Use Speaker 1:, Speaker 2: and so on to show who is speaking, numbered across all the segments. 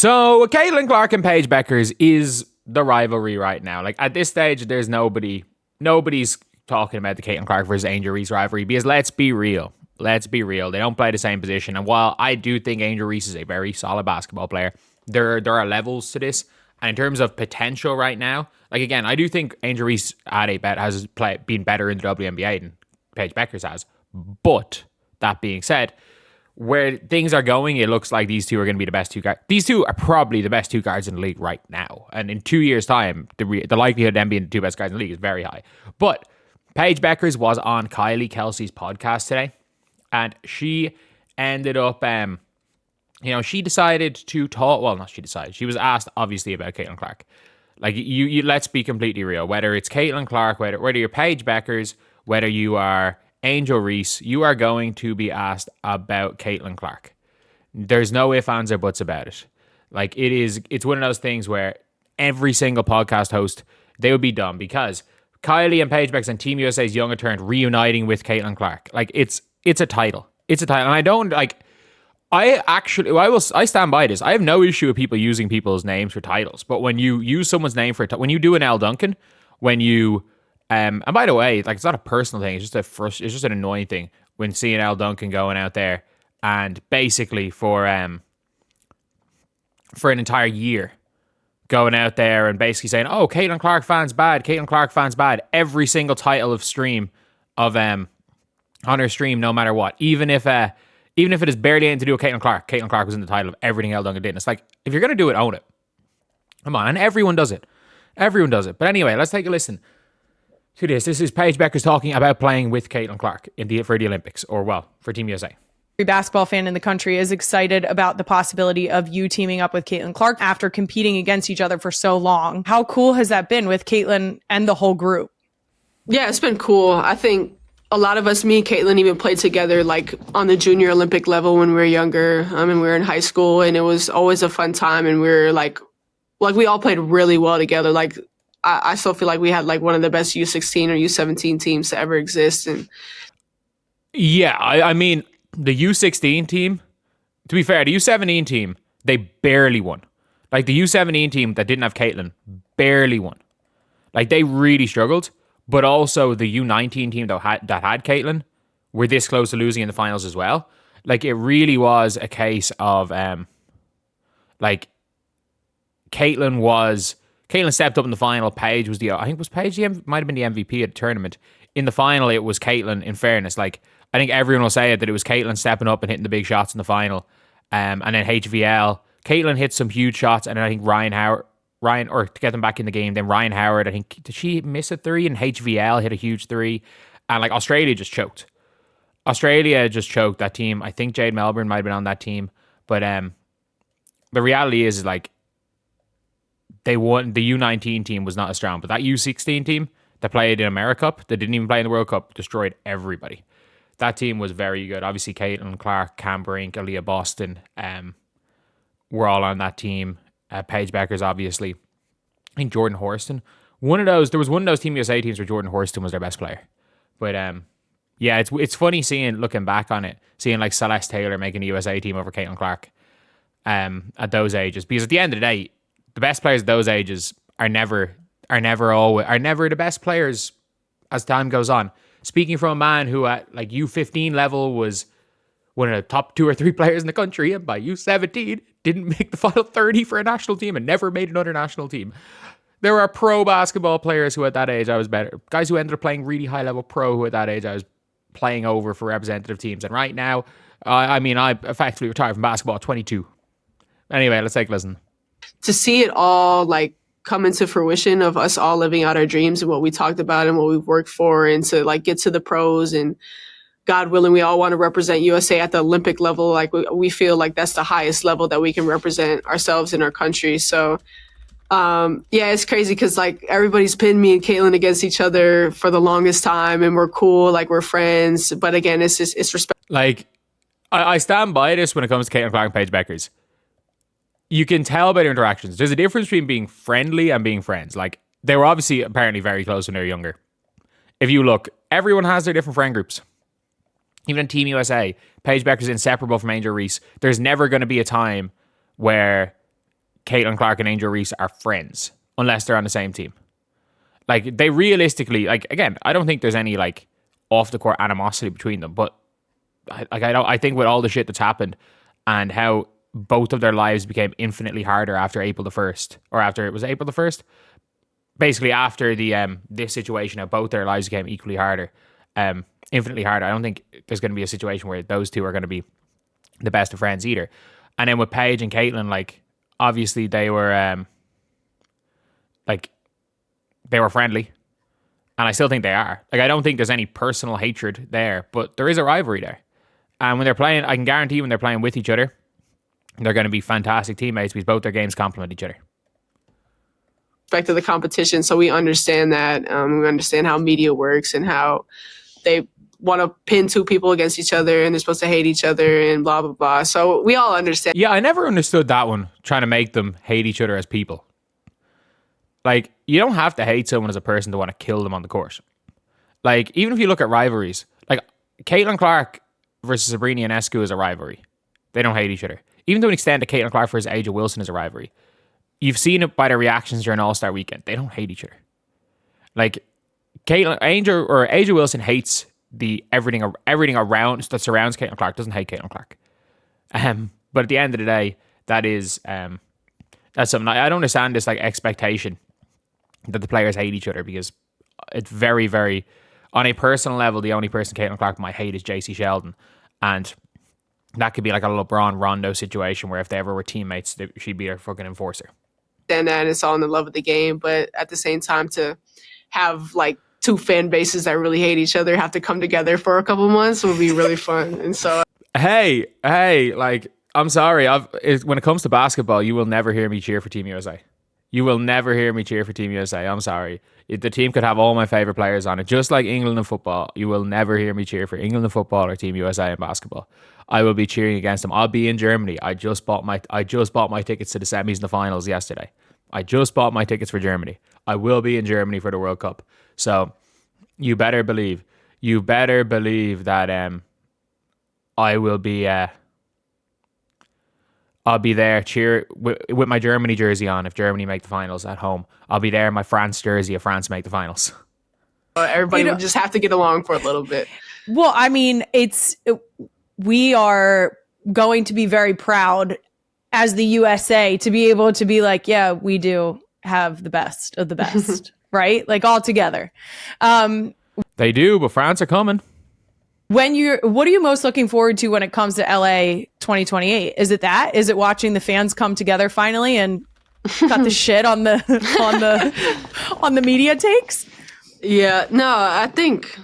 Speaker 1: So Caitlin Clark and Paige Bueckers is the rivalry right now. Like at this stage, there's nobody's talking about the Caitlin Clark versus Angel Reese rivalry because let's be real. They don't play the same position. And while I do think Angel Reese is a very solid basketball player, there are levels to this. And in terms of potential right now, like again, I do think Angel Reese has been better in the WNBA than Paige Bueckers has. But that being said, where things are going, it looks like these two are going to be the best two guards. These two are probably the best two guards in the league right now. And in 2 years' time, the likelihood of them being the two best guys in the league is very high. But Paige Bueckers was on Kylie Kelce's podcast today. And she ended up, she decided to talk. Well, not she decided. She was asked, obviously, about Caitlin Clark. Like, you let's be completely real. Whether it's Caitlin Clark, whether you're Paige Bueckers, whether you are Angel Reese, you are going to be asked about Caitlin Clark. There's no ifs, ands, or buts about it. Like, it's one of those things where every single podcast host, they would be dumb because Kylie and Paige Bueckers and Team USA's young return reuniting with Caitlin Clark. Like, it's a title. It's a title. And I don't, like, I stand by this. I have no issue with people using people's names for titles. But when you use someone's name for when you do an Al Duncan, when you, and by the way, like, it's not a personal thing. It's just an annoying thing when seeing Al Duncan going out there and basically for an entire year going out there and basically saying, "Oh, Caitlin Clark fans bad. Every single title of stream of on her stream, no matter what, even if it is barely anything to do with Caitlin Clark was in the title of everything Al Duncan did. And it's like, if you're gonna do it, own it. Come on, and everyone does it. But anyway, let's take a listen to this. This is Paige Bueckers talking about playing with Caitlin Clark for the Olympics, or well, for Team USA.
Speaker 2: Every basketball fan in the country is excited about the possibility of you teaming up with Caitlin Clark after competing against each other for so long. How cool has that been with Caitlin and the whole group?
Speaker 3: Yeah, it's been cool. I think a lot of us, me and Caitlin, even played together like on the junior Olympic level when we were younger, and we were in high school, and it was always a fun time. And we were like we all played really well together. Like I still feel like we had like one of the best U16 or U17 teams to ever exist. And
Speaker 1: yeah, I mean, the U16 team, to be fair, the U17 team, they barely won. Like the U17 team that didn't have Caitlin barely won. Like they really struggled. But also the U19 team that had Caitlin were this close to losing in the finals as well. Like it really was a case of like Caitlin stepped up in the final. Paige was might have been the MVP at the tournament. In the final, it was Caitlin. In fairness, like I think everyone will say it that it was Caitlin stepping up and hitting the big shots in the final. And then HVL, Caitlin hit some huge shots, and then I think or to get them back in the game, then Ryan Howard, I think, did she miss a three? And HVL hit a huge three. And like Australia just choked. That team. I think Jade Melbourne might have been on that team. But the reality is like they won. The U19 team was not as strong, but that U16 team that played in AmeriCup, that didn't even play in the World Cup, destroyed everybody. That team was very good. Obviously, Caitlin Clark, Cam Brink, Aaliyah Boston were all on that team. Paige Bueckers, obviously. I think Jordan Horston. There was one of those Team USA teams where Jordan Horston was their best player. But yeah, it's funny looking back on it, seeing like Celeste Taylor making the USA team over Caitlin Clark at those ages. Because at the end of the day, the best players at those ages are never the best players as time goes on. Speaking from a man who at like U15 level was one of the top 2 or 3 players in the country, and by U17 didn't make the final 30 for a national team and never made another national team. There are pro basketball players who at that age I was better. Guys who ended up playing really high level pro who at that age I was playing over for representative teams. And right now, I effectively retired from basketball at 22. Anyway, let's take a listen.
Speaker 3: To see it all like come into fruition of us all living out our dreams and what we talked about and what we've worked for, and to like get to the pros, and God willing, we all want to represent USA at the Olympic level. Like we feel like that's the highest level that we can represent ourselves in our country. So, yeah, it's crazy because like everybody's pinned me and Caitlin against each other for the longest time, and we're cool, like we're friends. But again, it's respect.
Speaker 1: Like I stand by this when it comes to Caitlin Clark and Paige Bueckers. You can tell by their interactions. There's a difference between being friendly and being friends. Like they were obviously apparently very close when they were younger. If you look, everyone has their different friend groups. Even in Team USA, Paige Bueckers is inseparable from Angel Reese. There's never going to be a time where Caitlin Clark and Angel Reese are friends unless they're on the same team. Like, they realistically, like, again, I don't think there's any, like, off the court animosity between them, but I think with all the shit that's happened and how both of their lives became infinitely harder after April the 1st, or after, it was April the 1st? Basically after the this situation, how both their lives became equally harder, infinitely harder. I don't think there's going to be a situation where those two are going to be the best of friends either. And then with Paige and Caitlin, like, obviously they were they were friendly, and I still think they are. Like, I don't think there's any personal hatred there, but there is a rivalry there. And when they're playing, I can guarantee when they're playing with each other, they're going to be fantastic teammates because both their games complement each other.
Speaker 3: Respect to the competition, so we understand that. We understand how media works and how they want to pin two people against each other and they're supposed to hate each other and blah, blah, blah. So we all understand.
Speaker 1: Yeah, I never understood that one, trying to make them hate each other as people. Like, you don't have to hate someone as a person to want to kill them on the court. Like, even if you look at rivalries, like Caitlin Clark versus Breanna and Escu is a rivalry. They don't hate each other. Even to an extent that Caitlin Clark versus Angel Wilson is a rivalry. You've seen it by their reactions during All-Star Weekend. They don't hate each other. Like, Angel Wilson hates the everything around that surrounds Caitlin Clark. Doesn't hate Caitlin Clark. But at the end of the day, that's something I don't understand, this like expectation that the players hate each other, because it's very, very, on a personal level, the only person Caitlin Clark might hate is JC Sheldon, and that could be like a LeBron Rondo situation where if they ever were teammates, she'd be their fucking enforcer.
Speaker 3: And it's all in the love of the game, but at the same time, to have like two fan bases that really hate each other have to come together for a couple months would be really fun. And so, hey,
Speaker 1: like, I'm sorry. When it comes to basketball, you will never hear me cheer for Team USA. You will never hear me cheer for Team USA. I'm sorry. The team could have all my favorite players on it, just like England in football. You will never hear me cheer for England in football or Team USA in basketball. I will be cheering against them. I'll be in Germany. I just bought my tickets to the semis and the finals yesterday. I just bought my tickets for Germany. I will be in Germany for the World Cup. So you better believe that I will be. I'll be there cheer with my Germany jersey on if Germany make the finals at home. I'll be there in my France jersey if France make the finals.
Speaker 3: Everybody would just have to get along for a little bit.
Speaker 2: Well, I mean, we are going to be very proud as the USA to be able to be like, yeah, we do have the best of the best, right? Like, all together.
Speaker 1: They do, but France are coming.
Speaker 2: What are you most looking forward to when it comes to LA 2028? Is it that? Is it watching the fans come together finally and cut the shit on the media takes?
Speaker 3: Yeah, no, I think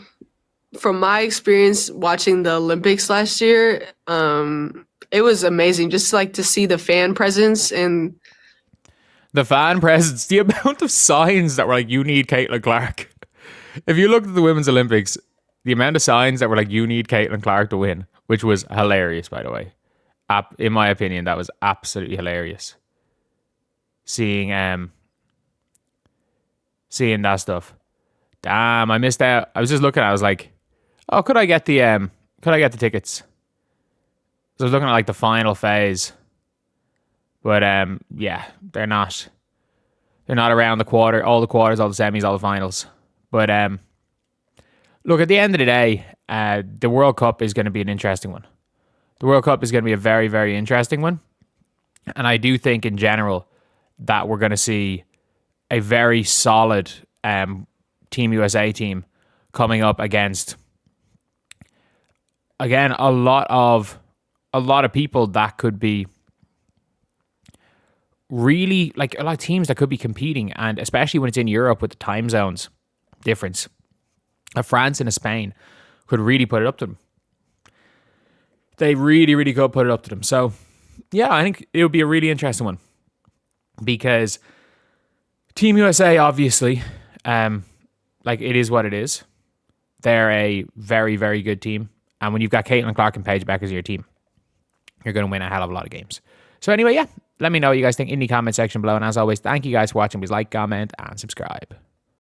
Speaker 3: from my experience watching the Olympics last year, it was amazing just like to see the fan presence and
Speaker 1: the amount of signs that were like, you need Caitlin Clark. If you looked at the Women's Olympics, the amount of signs that were like, you need Caitlin Clark to win, which was hilarious, by the way. In my opinion, that was absolutely hilarious. Seeing that stuff. Damn, I missed out. I was just looking, I was like, oh, could I get the tickets? So I was looking at like the final phase. But yeah, they're not around all the quarters, all the semis, all the finals. But look, at the end of the day, the World Cup is going to be an interesting one. The World Cup is going to be a very, very interesting one. And I do think in general that we're going to see a very solid Team USA team coming up against, again, a lot of people that could be really, like, a lot of teams that could be competing, and especially when it's in Europe with the time zones difference. A France and a Spain could really put it up to them. They really, really could put it up to them. So, yeah, I think it would be a really interesting one. Because Team USA, obviously, like, it is what it is. They're a very, very good team. And when you've got Caitlin Clark and Paige Bueckers as your team, you're going to win a hell of a lot of games. So anyway, yeah, let me know what you guys think in the comment section below. And as always, thank you guys for watching. Please like, comment, and subscribe.